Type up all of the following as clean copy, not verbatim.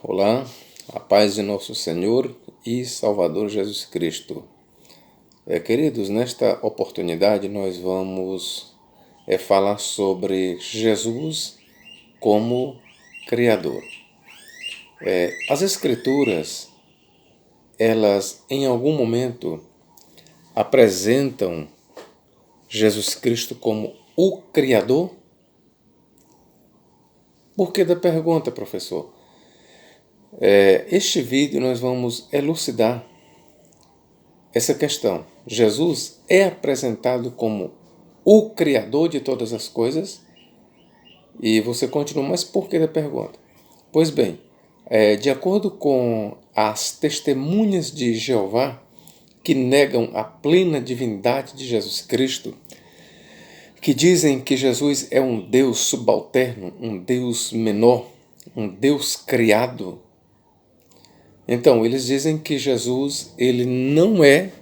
Olá, a paz de nosso Senhor e Salvador Jesus Cristo. Queridos, nesta oportunidade nós vamos falar sobre Jesus como Criador. As Escrituras, elas em algum momento apresentam Jesus Cristo como o Criador? Por que da pergunta, professor? Este vídeo nós vamos elucidar essa questão. Jesus é apresentado como o Criador de todas as coisas? E você continua, mas por que da pergunta? Pois bem, de acordo com as testemunhas de Jeová, que negam a plena divindade de Jesus Cristo, que dizem que Jesus é um Deus subalterno, um Deus menor, um Deus criado. Então, eles dizem que Jesus, ele não é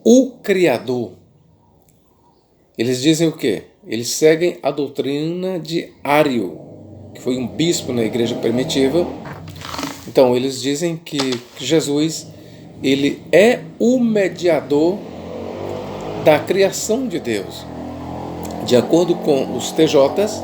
o Criador. Eles dizem o quê? Eles seguem a doutrina de Ário, que foi um bispo na igreja primitiva. Então, eles dizem que Jesus, ele é o mediador da criação de Deus. De acordo com os TJs,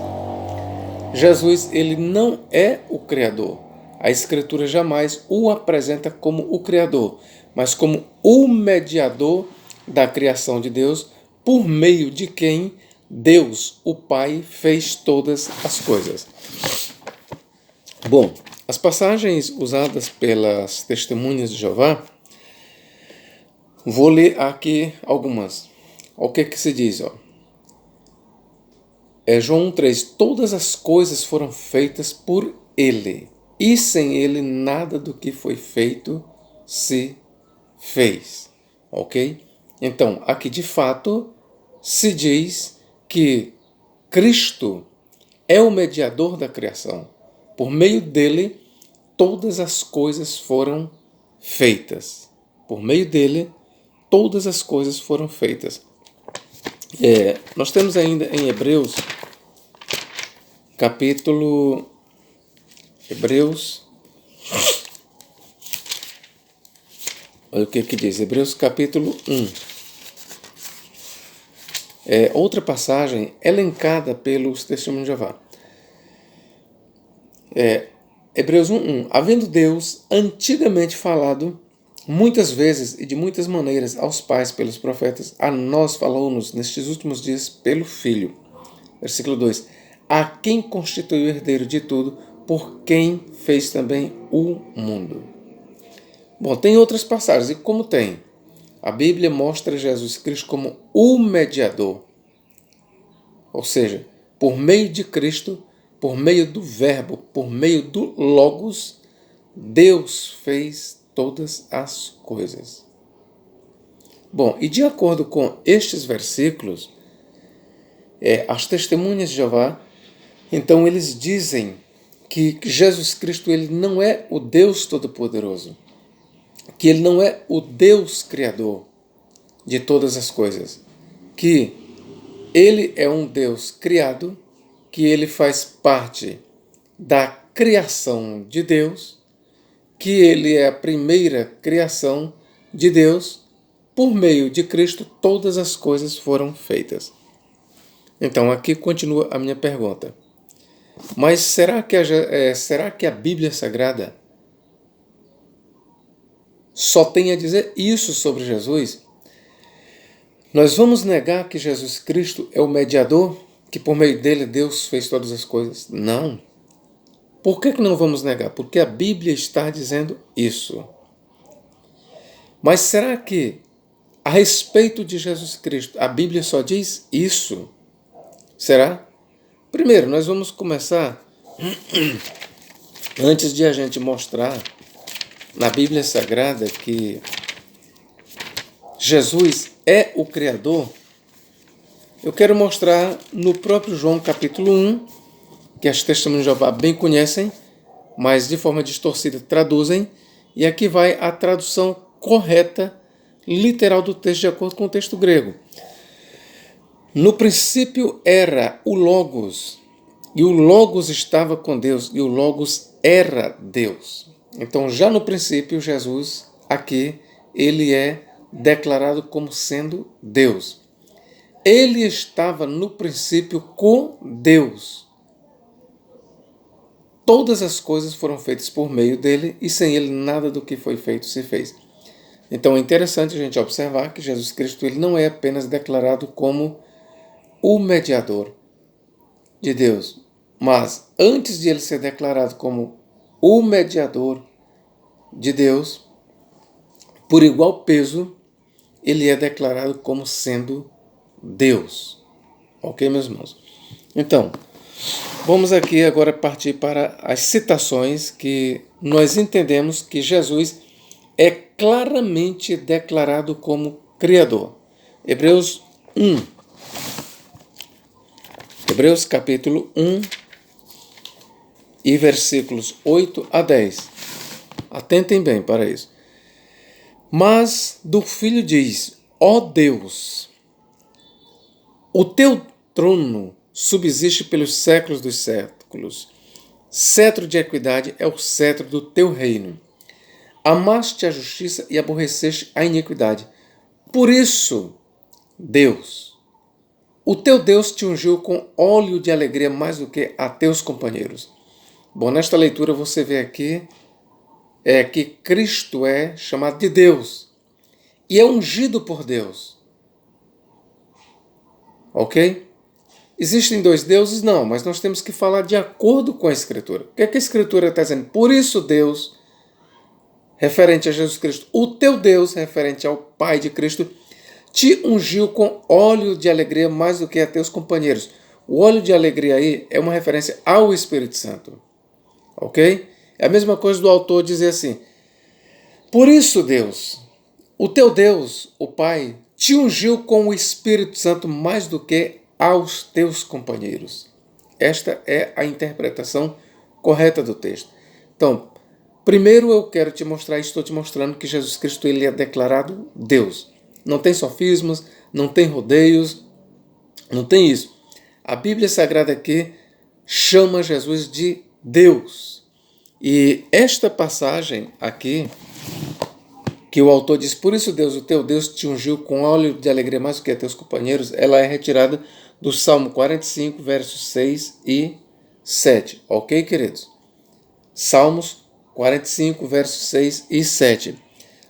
Jesus, ele não é o Criador. A Escritura jamais o apresenta como o Criador, mas como o mediador da criação de Deus, por meio de quem Deus, o Pai, fez todas as coisas. Bom, as passagens usadas pelas testemunhas de Jeová, vou ler aqui algumas. O que se diz? João 1,3: todas as coisas foram feitas por Ele, e sem Ele nada do que foi feito se fez. Ok? Então, aqui de fato se diz que Cristo é o mediador da criação. Por meio dele, todas as coisas foram feitas. Por meio dele, todas as coisas foram feitas. Nós temos ainda em Hebreus, olha o que diz, Hebreus capítulo 1. Outra passagem elencada pelos testemunhos de Jeová. Hebreus 1:1. Havendo Deus antigamente falado muitas vezes e de muitas maneiras aos pais pelos profetas, a nós falou-nos nestes últimos dias pelo Filho. Versículo 2. A quem constituiu herdeiro de tudo, por quem fez também o mundo. Bom, tem outras passagens, e como tem? A Bíblia mostra Jesus Cristo como o mediador. Ou seja, por meio de Cristo, por meio do Verbo, por meio do Logos, Deus fez todas as coisas. Bom, e de acordo com estes versículos, as testemunhas de Jeová, então eles dizem que Jesus Cristo, ele não é o Deus Todo-Poderoso, que ele não é o Deus Criador de todas as coisas, que ele é um Deus criado, que ele faz parte da criação de Deus, que ele é a primeira criação de Deus, por meio de Cristo todas as coisas foram feitas. Então aqui continua a minha pergunta. Mas será que a Bíblia Sagrada só tem a dizer isso sobre Jesus? Nós vamos negar que Jesus Cristo é o mediador, que por meio dele Deus fez todas as coisas? Não. Por que não vamos negar? Porque a Bíblia está dizendo isso. Mas será que a respeito de Jesus Cristo a Bíblia só diz isso? Será? Primeiro, nós vamos começar, antes de a gente mostrar na Bíblia Sagrada que Jesus é o Criador, eu quero mostrar no próprio João capítulo 1, que as testemunhas de Jeová bem conhecem, mas de forma distorcida traduzem, e aqui vai a tradução correta, literal do texto, de acordo com o texto grego. No princípio era o Logos, E o Logos estava com Deus, e o Logos era Deus. Então, já no princípio, Jesus, aqui, ele é declarado como sendo Deus. Ele estava no princípio com Deus. Todas as coisas foram feitas por meio dele, e sem ele nada do que foi feito se fez. Então é interessante a gente observar que Jesus Cristo ele não é apenas declarado como o mediador de Deus, mas antes de ele ser declarado como o mediador de Deus, por igual peso, ele é declarado como sendo Deus. Ok, meus irmãos? Então, vamos aqui agora partir para as citações que nós entendemos que Jesus é claramente declarado como Criador. Hebreus 1. Hebreus capítulo 1 e versículos 8 a 10. Atentem bem para isso. Mas do Filho diz: ó Deus, o teu trono subsiste pelos séculos dos séculos. Cetro de equidade é o cetro do teu reino. Amaste a justiça e aborreceste a iniquidade. Por isso, Deus, o teu Deus te ungiu com óleo de alegria mais do que a teus companheiros. Bom, nesta leitura você vê aqui que Cristo é chamado de Deus e é ungido por Deus. Ok? Existem dois deuses? Não, mas nós temos que falar de acordo com a Escritura. O que é que a Escritura está dizendo? Por isso, Deus, referente a Jesus Cristo, o teu Deus, referente ao Pai de Cristo, te ungiu com óleo de alegria mais do que a teus companheiros. O óleo de alegria aí é uma referência ao Espírito Santo. Ok? É a mesma coisa do autor dizer assim: por isso, Deus, o teu Deus, o Pai, te ungiu com o Espírito Santo mais do que aos teus companheiros. Esta é a interpretação correta do texto. Então, primeiro eu quero te mostrar, estou te mostrando que Jesus Cristo ele é declarado Deus. Não tem sofismas, não tem rodeios, não tem isso. A Bíblia Sagrada aqui chama Jesus de Deus. E esta passagem aqui, que o autor diz: por isso Deus, o teu Deus, te ungiu com óleo de alegria mais do que a teus companheiros, ela é retirada do Salmo 45, versos 6 e 7. Ok, queridos? Salmos 45, versos 6 e 7.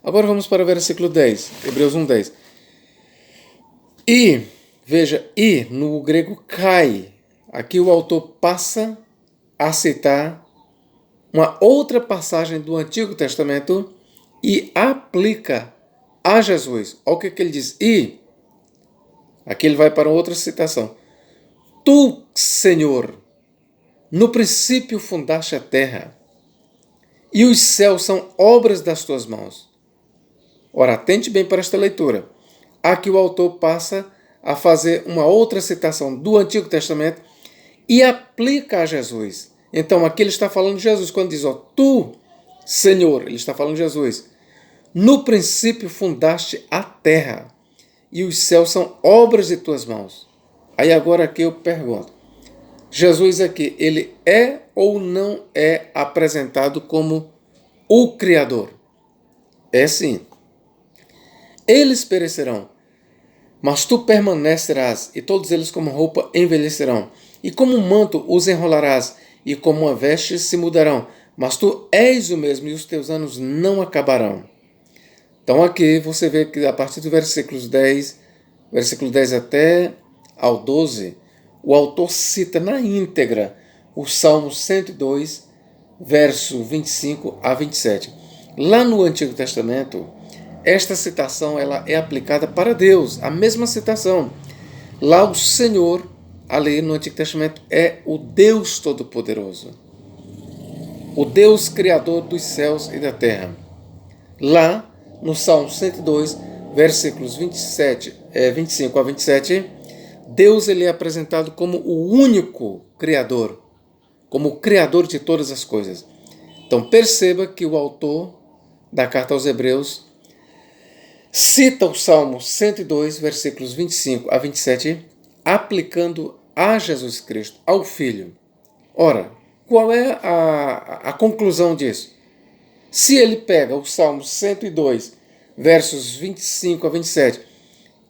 Agora vamos para o versículo 10, Hebreus 1, 10. E, veja, e no grego kai, aqui o autor passa a citar uma outra passagem do Antigo Testamento e aplica a Jesus. Olha o que ele diz. E, aqui ele vai para outra citação. Tu, Senhor, no princípio fundaste a terra, e os céus são obras das tuas mãos. Ora, atente bem para esta leitura. Aqui o autor passa a fazer uma outra citação do Antigo Testamento e aplica a Jesus. Então, aqui ele está falando de Jesus. Quando diz, ó, tu, Senhor, ele está falando de Jesus. No princípio fundaste a terra, e os céus são obras de tuas mãos. Aí agora aqui eu pergunto, Jesus aqui, ele é ou não é apresentado como o Criador? É sim. Eles perecerão, mas tu permanecerás, e todos eles como roupa envelhecerão, e como um manto os enrolarás, e como uma veste se mudarão, mas tu és o mesmo, e os teus anos não acabarão. Então aqui você vê que a partir do versículo 10 até ao 12, o autor cita na íntegra o Salmo 102, verso 25 a 27. Lá no Antigo Testamento, esta citação ela é aplicada para Deus, a mesma citação. Lá o Senhor, ali no Antigo Testamento, é o Deus Todo-Poderoso, o Deus Criador dos céus e da terra. Lá no Salmo 102, versículos 25 a 27, Deus ele é apresentado como o único Criador, como o Criador de todas as coisas. Então perceba que o autor da carta aos Hebreus cita o Salmo 102, versículos 25 a 27, aplicando a Jesus Cristo, ao Filho. Ora, qual é a conclusão disso? Se ele pega o Salmo 102, versos 25 a 27,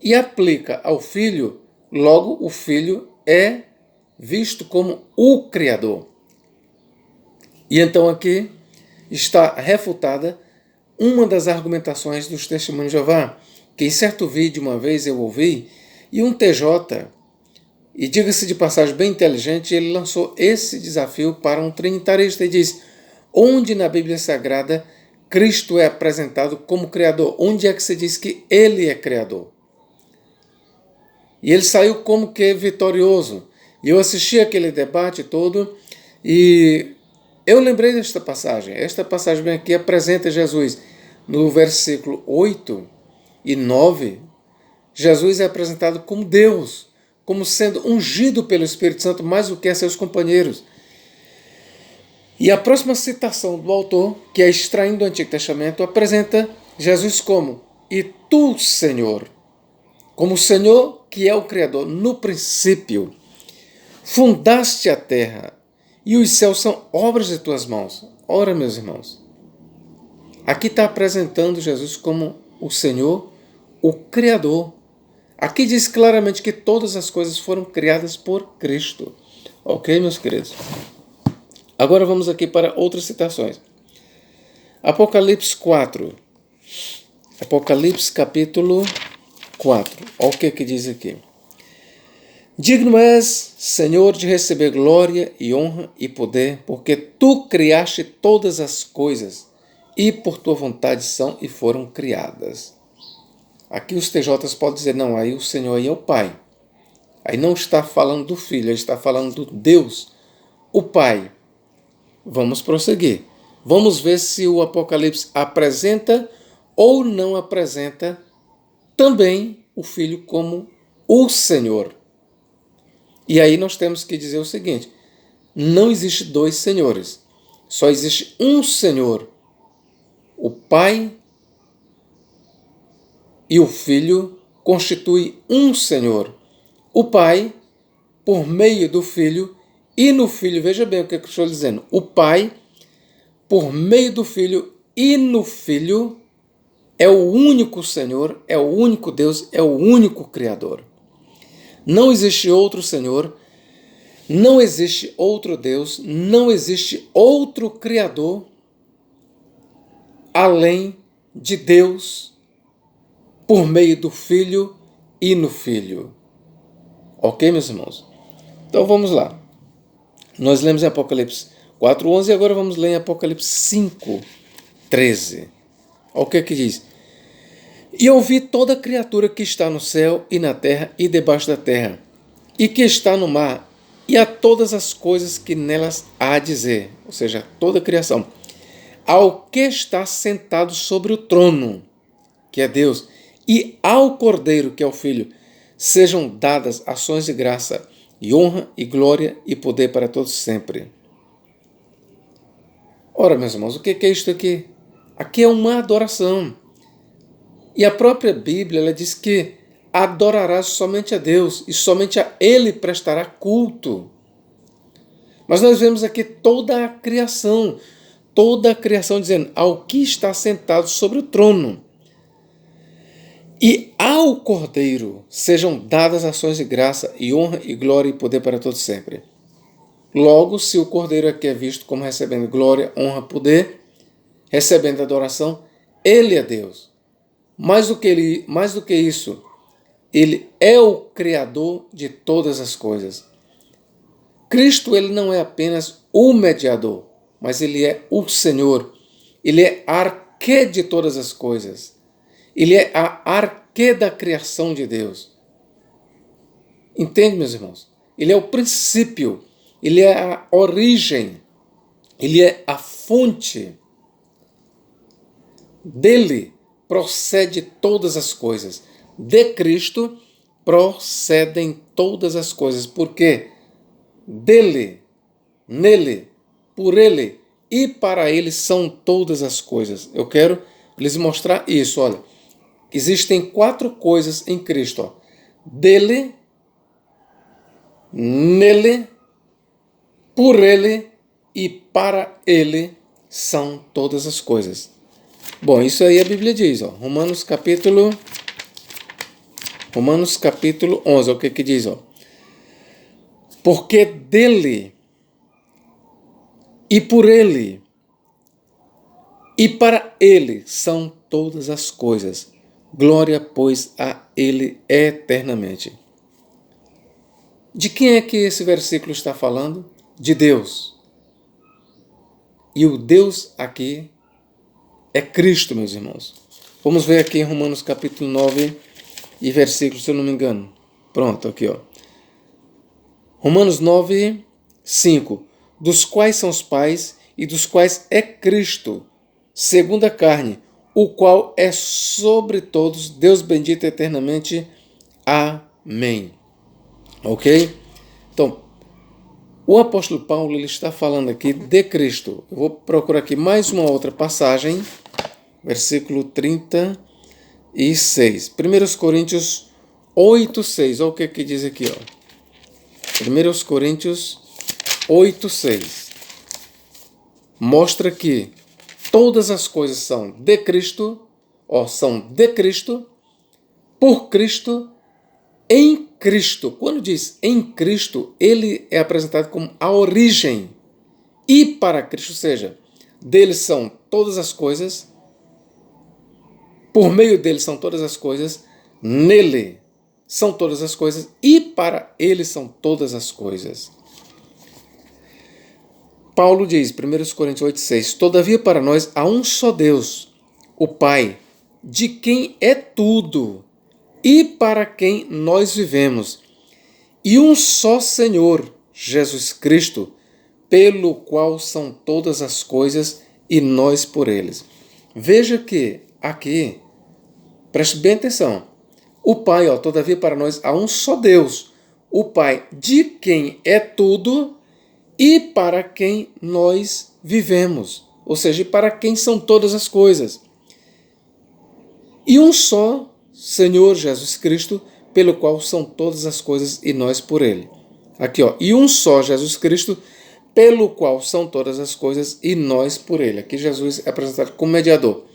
e aplica ao Filho, logo o Filho é visto como o Criador. E então aqui está refutada uma das argumentações dos Testemunhos de Jeová, que em certo vídeo uma vez eu ouvi, e um TJ, e diga-se de passagem bem inteligente, ele lançou esse desafio para um trinitarista e diz: onde na Bíblia Sagrada Cristo é apresentado como Criador? Onde é que se diz que Ele é Criador? E ele saiu como que vitorioso. E eu assisti aquele debate todo e eu lembrei desta passagem. Esta passagem bem aqui apresenta Jesus. No versículo 8 e 9, Jesus é apresentado como Deus, como sendo ungido pelo Espírito Santo mais do que seus companheiros. E a próxima citação do autor, que é extraindo do Antigo Testamento, apresenta Jesus como: e tu, Senhor, como o Senhor que é o Criador, no princípio, fundaste a terra, e os céus são obras de tuas mãos. Ora, meus irmãos, aqui está apresentando Jesus como o Senhor, o Criador. Aqui diz claramente que todas as coisas foram criadas por Cristo. Ok, meus queridos? Agora vamos aqui para outras citações. Apocalipse 4. Apocalipse capítulo 4. Olha o que diz aqui. Digno és, Senhor, de receber glória e honra e poder, porque tu criaste todas as coisas e por tua vontade são e foram criadas. Aqui os TJs podem dizer, não, aí o Senhor aí é o Pai. Aí não está falando do Filho, ele está falando do Deus, o Pai. Vamos prosseguir. Vamos ver se o Apocalipse apresenta ou não apresenta também o Filho como o Senhor. E aí nós temos que dizer o seguinte: não existe dois senhores, só existe um Senhor. O Pai e o Filho constituem um Senhor. O Pai, por meio do Filho, e no Filho, veja bem o que eu estou dizendo, o Pai, por meio do Filho e no Filho, é o único Senhor, é o único Deus, é o único Criador. Não existe outro Senhor, não existe outro Deus, não existe outro Criador além de Deus, por meio do Filho e no Filho. Ok, meus irmãos? Então vamos lá. Nós lemos em Apocalipse 4:11 e agora vamos ler em Apocalipse 5:13. Olha o que diz. E ouvi toda criatura que está no céu e na terra e debaixo da terra, e que está no mar, e a todas as coisas que nelas há a dizer, ou seja, toda a criação, ao que está sentado sobre o trono, que é Deus, e ao Cordeiro, que é o Filho, sejam dadas ações de graça, e honra, e glória, e poder para todos sempre. Ora, meus irmãos, o que é isto aqui? Aqui é uma adoração. E a própria Bíblia ela diz que adorarás somente a Deus e somente a Ele prestará culto. Mas nós vemos aqui toda a criação dizendo ao que está sentado sobre o trono. E ao Cordeiro sejam dadas ações de graça e honra e glória e poder para todos sempre. Logo, se o Cordeiro aqui é visto como recebendo glória, honra, poder, recebendo adoração, ele é Deus. Mais do que isso, ele é o Criador de todas as coisas. Cristo ele não é apenas o mediador, mas ele é o Senhor. Ele é arquê de todas as coisas. Ele é a arquê da criação de Deus. Entende, meus irmãos? Ele é o princípio, ele é a origem, ele é a fonte. Dele procede todas as coisas. De Cristo procedem todas as coisas. Porque dele, nele, por ele e para ele são todas as coisas. Eu quero lhes mostrar isso. Olha, existem 4 coisas em Cristo. Ó. Dele, nele, por ele e para ele são todas as coisas. Bom, isso aí a Bíblia diz, ó, Romanos capítulo 11, o que diz, ó? Porque dele e por ele e para ele são todas as coisas. Glória, pois, a ele eternamente. De quem é que esse versículo está falando? De Deus. E o Deus aqui é Cristo, meus irmãos. Vamos ver aqui em Romanos capítulo 9 e versículo, se eu não me engano. Pronto, aqui, ó. Romanos 9, 5. Dos quais são os pais e dos quais é Cristo, segundo a carne, o qual é sobre todos, Deus bendito eternamente. Amém. Ok? Então, o apóstolo Paulo ele está falando aqui de Cristo. Eu vou procurar aqui mais uma outra passagem, versículo 36. 1 Coríntios 8, 6. Olha o que diz aqui, ó. 1 Coríntios 8, 6. Mostra que todas as coisas são de Cristo, são de Cristo, por Cristo, em Cristo. Quando diz em Cristo, ele é apresentado como a origem. E para Cristo, ou seja, dele são todas as coisas, por meio dele são todas as coisas, nele são todas as coisas e para ele são todas as coisas. Paulo diz, 1 Coríntios 8,6, todavia para nós há um só Deus, o Pai, de quem é tudo e para quem nós vivemos, e um só Senhor, Jesus Cristo, pelo qual são todas as coisas e nós por eles. Veja que aqui, preste bem atenção, o Pai, todavia para nós há um só Deus, o Pai, de quem é tudo e para quem nós vivemos, ou seja, para quem são todas as coisas. E um só Senhor Jesus Cristo, pelo qual são todas as coisas e nós por ele. Aqui, e um só Jesus Cristo, pelo qual são todas as coisas e nós por ele. Aqui Jesus é apresentado como mediador.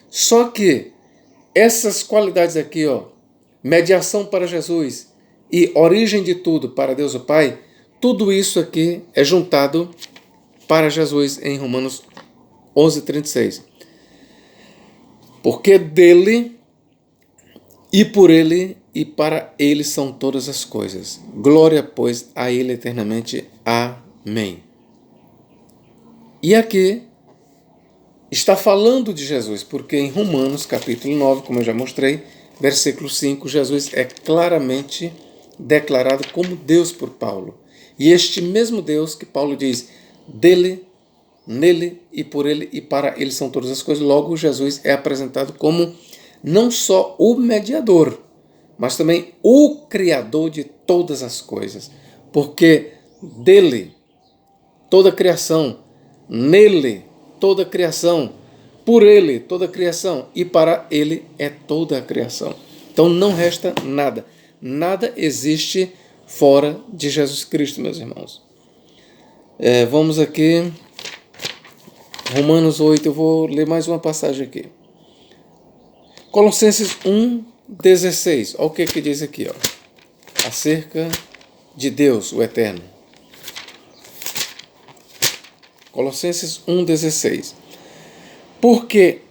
Só que essas qualidades aqui, mediação para Jesus e origem de tudo para Deus o Pai, tudo isso aqui é juntado para Jesus em Romanos 11:36. Porque dele e por ele e para ele são todas as coisas. Glória, pois, a ele eternamente. Amém. E aqui está falando de Jesus, porque em Romanos capítulo 9, como eu já mostrei, versículo 5, Jesus é claramente declarado como Deus por Paulo. E este mesmo Deus que Paulo diz, dele, nele e por ele e para ele são todas as coisas, logo Jesus é apresentado como não só o mediador, mas também o Criador de todas as coisas. Porque dele toda a criação, nele toda a criação, por ele toda a criação e para ele é toda a criação. Então não resta nada. Nada existe fora de Jesus Cristo, meus irmãos. Vamos aqui, Romanos 8, eu vou ler mais uma passagem aqui. Colossenses 1:16, olha o que diz aqui, acerca de Deus, o Eterno. Colossenses 1:16. Porque,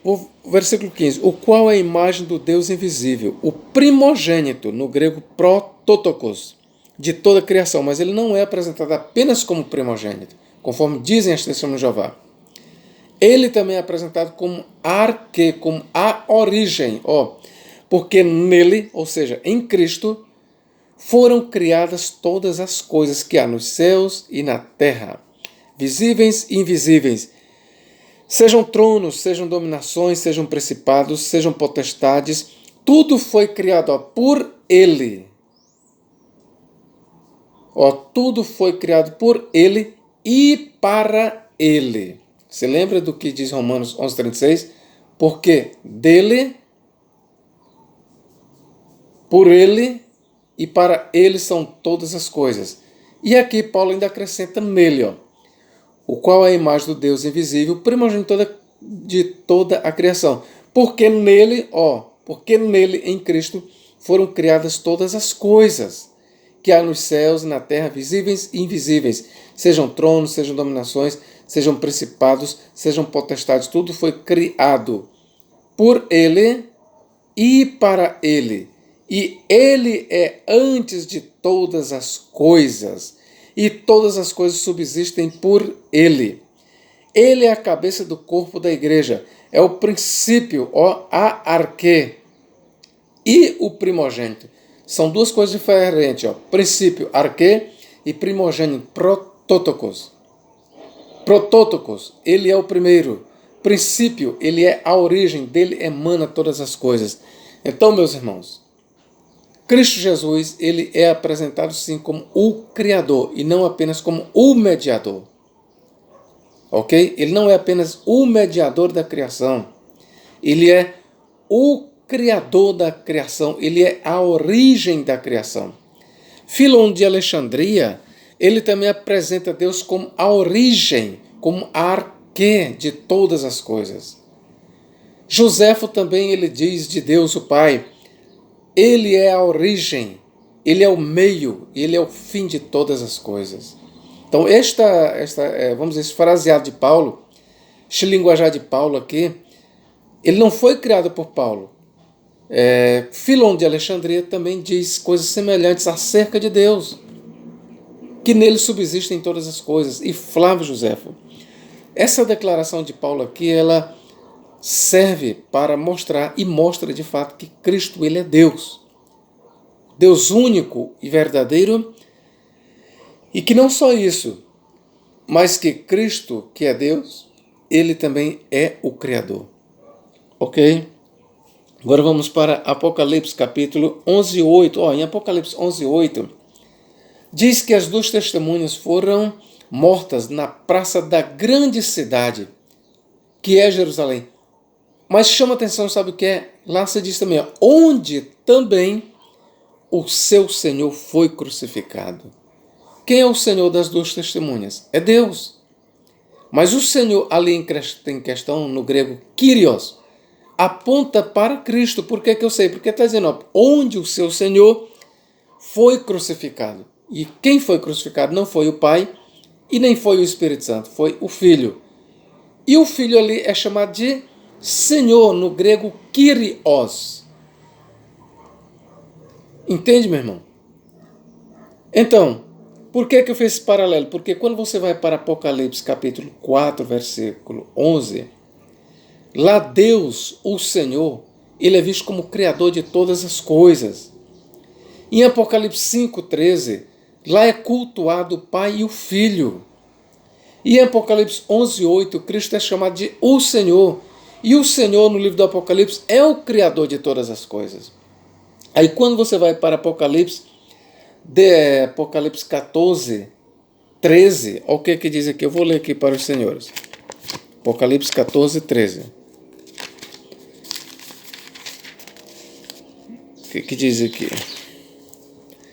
o versículo 15, o qual é a imagem do Deus invisível, o primogênito, no grego prototokos, de toda a criação, mas ele não é apresentado apenas como primogênito, conforme dizem as testemunhas de Jeová. Ele também é apresentado como arque, como a origem, porque nele, ou seja, em Cristo, foram criadas todas as coisas que há nos céus e na terra, visíveis e invisíveis, sejam tronos, sejam dominações, sejam principados, sejam potestades, tudo foi criado por ele. Tudo foi criado por ele e para ele. Você lembra do que diz Romanos 11:36? Porque dele, por ele e para ele são todas as coisas. E aqui Paulo ainda acrescenta nele, ó, o qual é a imagem do Deus invisível, primogênito de toda a criação. Porque nele, em Cristo, foram criadas todas as coisas que há nos céus e na terra, visíveis e invisíveis, sejam tronos, sejam dominações, sejam principados, sejam potestades, tudo foi criado por ele e para ele. E ele é antes de todas as coisas, e todas as coisas subsistem por ele. Ele é a cabeça do corpo da igreja, é o princípio, a arquê, e o primogênito. São duas coisas diferentes, princípio, arquê, e primogênito, protótocos. Protótocos, ele é o primeiro. Princípio, ele é a origem, dele emana todas as coisas. Então, meus irmãos, Cristo Jesus, ele é apresentado sim como o Criador e não apenas como o mediador. Ok? Ele não é apenas o mediador da criação. Ele é o Criador da criação. Ele é a origem da criação. Filon de Alexandria, ele também apresenta Deus como a origem, como a arquê de todas as coisas. Joséfo também, ele diz de Deus o Pai, ele é a origem, ele é o meio, ele é o fim de todas as coisas. Então, vamos dizer, esse fraseado de Paulo, este linguajar de Paulo aqui, ele não foi criado por Paulo. Filon de Alexandria também diz coisas semelhantes acerca de Deus, que nele subsistem todas as coisas. E Flávio Joséfo. Essa declaração de Paulo aqui, ela serve para mostrar, e mostra de fato, que Cristo, ele é Deus. Deus único e verdadeiro, e que não só isso, mas que Cristo, que é Deus, ele também é o Criador. Ok? Agora vamos para Apocalipse capítulo 11:8. Em Apocalipse 11:8, diz que as duas testemunhas foram mortas na praça da grande cidade, que é Jerusalém. Mas chama atenção, sabe o que é? Lá se diz também, onde também o seu Senhor foi crucificado. Quem é o Senhor das duas testemunhas? É Deus. Mas o Senhor ali em questão, no grego, Kyrios, aponta para Cristo. Por que eu sei? Porque está dizendo, onde o seu Senhor foi crucificado. E quem foi crucificado não foi o Pai e nem foi o Espírito Santo, foi o Filho. E o Filho ali é chamado de Senhor, no grego, Kyrios. Entende, meu irmão? Então, por que eu fiz esse paralelo? Porque quando você vai para Apocalipse capítulo 4, versículo 11, lá Deus, o Senhor, ele é visto como Criador de todas as coisas. Em Apocalipse 5:13, lá é cultuado o Pai e o Filho. E em Apocalipse 11:8, Cristo é chamado de o Senhor. E o Senhor, no livro do Apocalipse, é o Criador de todas as coisas. Aí quando você vai para Apocalipse 14:13, olha o que diz aqui, eu vou ler aqui para os senhores. Apocalipse 14:13. O que diz aqui?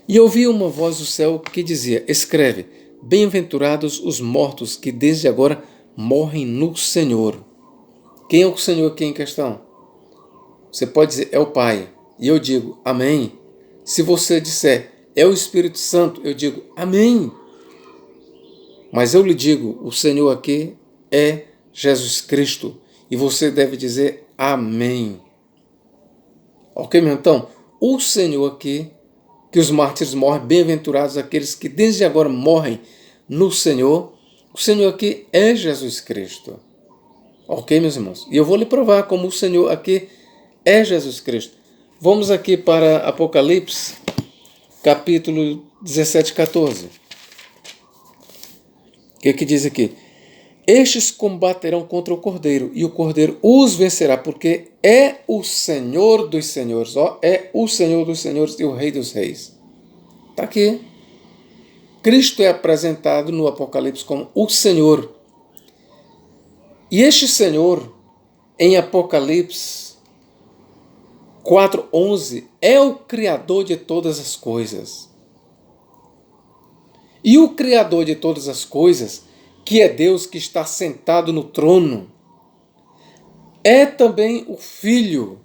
E ouvi uma voz do céu que dizia, escreve, bem-aventurados os mortos que desde agora morrem no Senhor. Quem é o Senhor aqui em questão? Você pode dizer, é o Pai. E eu digo, amém. Se você disser, é o Espírito Santo, eu digo, amém. Mas eu lhe digo, o Senhor aqui é Jesus Cristo. E você deve dizer, amém. Ok, meu? Então, o Senhor aqui, que os mártires morrem, bem-aventurados aqueles que desde agora morrem no Senhor. O Senhor aqui é Jesus Cristo. Ok, meus irmãos? E eu vou lhe provar como o Senhor aqui é Jesus Cristo. Vamos aqui para Apocalipse, capítulo 17:14. O que diz aqui? Estes combaterão contra o Cordeiro, e o Cordeiro os vencerá, porque é o Senhor dos senhores. É o Senhor dos senhores e o Rei dos reis. Está aqui. Cristo é apresentado no Apocalipse como o Senhor. E este Senhor, em Apocalipse 4:11, é o Criador de todas as coisas. E o Criador de todas as coisas, que é Deus que está sentado no trono, é também o Filho.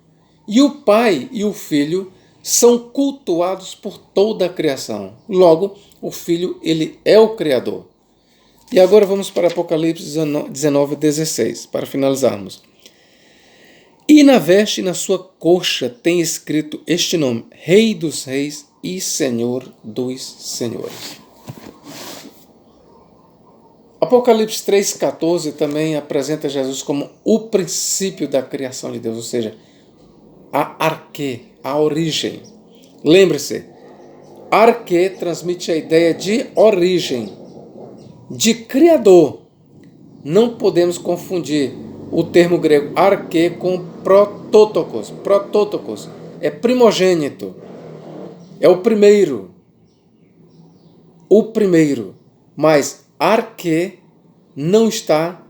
E o Pai e o Filho são cultuados por toda a criação. Logo, o Filho, ele é o Criador. E agora vamos para Apocalipse 19:16, para finalizarmos. E na veste e na sua coxa tem escrito este nome: Rei dos Reis e Senhor dos Senhores. Apocalipse 3,14 também apresenta Jesus como o princípio da criação de Deus, ou seja, a arquê, a origem. Lembre-se, arquê transmite a ideia de origem, de criador. Não podemos confundir o termo grego arquê com protótokos. Protótokos é primogênito, é o primeiro. O primeiro, mas arquê não está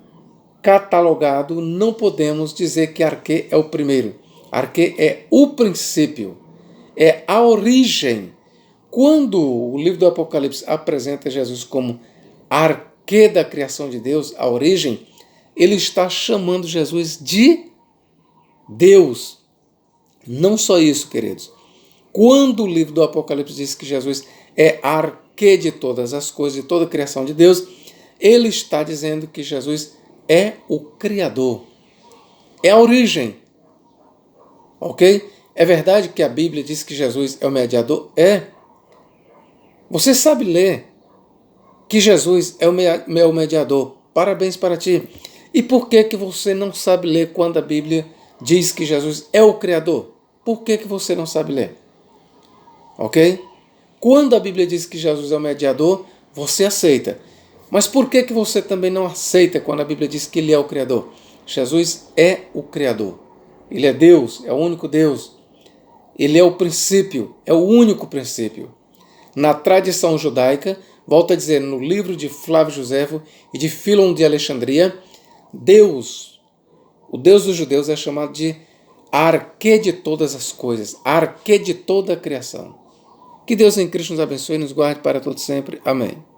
catalogado, não podemos dizer que arquê é o primeiro. Arquê é o princípio, é a origem. Quando o livro do Apocalipse apresenta Jesus como arquê da criação de Deus, a origem, ele está chamando Jesus de Deus. Não só isso, queridos. Quando o livro do Apocalipse diz que Jesus é arquê de todas as coisas, de toda a criação de Deus, ele está dizendo que Jesus é o Criador, é a origem. Ok? É verdade que a Bíblia diz que Jesus é o mediador? É. Você sabe ler que Jesus é o meu mediador. Parabéns para ti. E por que você não sabe ler quando a Bíblia diz que Jesus é o Criador? Por que você não sabe ler? Ok? Quando a Bíblia diz que Jesus é o mediador, você aceita. Mas por que você também não aceita quando a Bíblia diz que ele é o Criador? Jesus é o Criador. Ele é Deus, é o único Deus. Ele é o princípio, é o único princípio. Na tradição judaica, volta a dizer no livro de Flávio Joséfo e de Fílon de Alexandria, Deus, o Deus dos judeus é chamado de arquê de todas as coisas, arquê de toda a criação. Que Deus em Cristo nos abençoe e nos guarde para todo sempre. Amém.